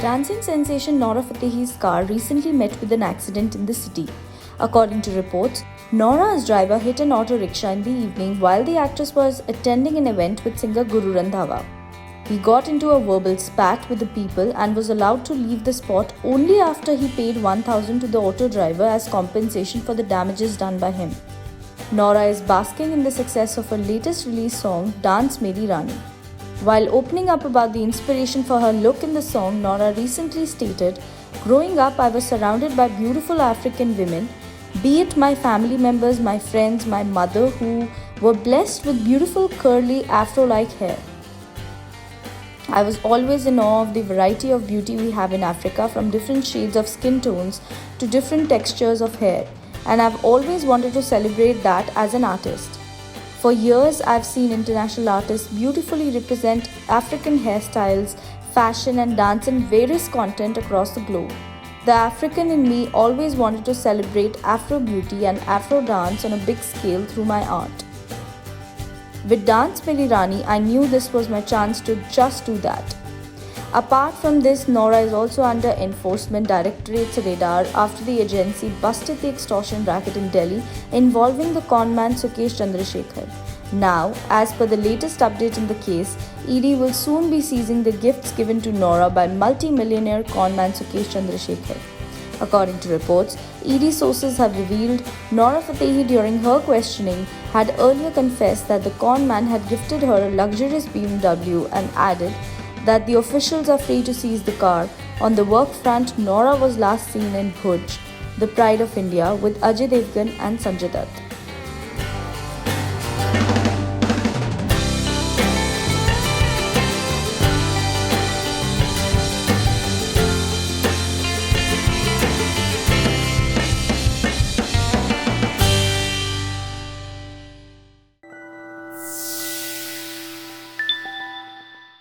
Dancing sensation Nora Fatehi's car recently met with an accident in the city. According to reports, Nora's driver hit an auto rickshaw in the evening while the actress was attending an event with singer Guru Randhawa. He got into a verbal spat with the people and was allowed to leave the spot only after he paid 1,000 to the auto driver as compensation for the damages done by him. Nora is basking in the success of her latest release song, Dance Meri Rani. While opening up about the inspiration for her look in the song, Nora recently stated, "Growing up, I was surrounded by beautiful African women, be it my family members, my friends, my mother, who were blessed with beautiful curly afro-like hair. I was always in awe of the variety of beauty we have in Africa, from different shades of skin tones to different textures of hair, and I've always wanted to celebrate that as an artist. For years, I've seen international artists beautifully represent African hairstyles, fashion, and dance in various content across the globe. The African in me always wanted to celebrate Afro beauty and Afro dance on a big scale through my art. With Dance Meri Rani, I knew this was my chance to just do that." Apart from this, Nora is also under Enforcement Directorate's radar after the agency busted the extortion racket in Delhi involving the conman Sukesh Chandrasekhar. Now, as per the latest update in the case, ED will soon be seizing the gifts given to Nora by multi-millionaire conman Sukesh Chandrasekhar. According to reports, ED sources have revealed Nora Fatehi during her questioning had earlier confessed that the conman had gifted her a luxurious BMW and added that the officials are free to seize the car. On the work front, Nora was last seen in Bhuj, the pride of India, with Ajay Devgan and Sanjay Dutt.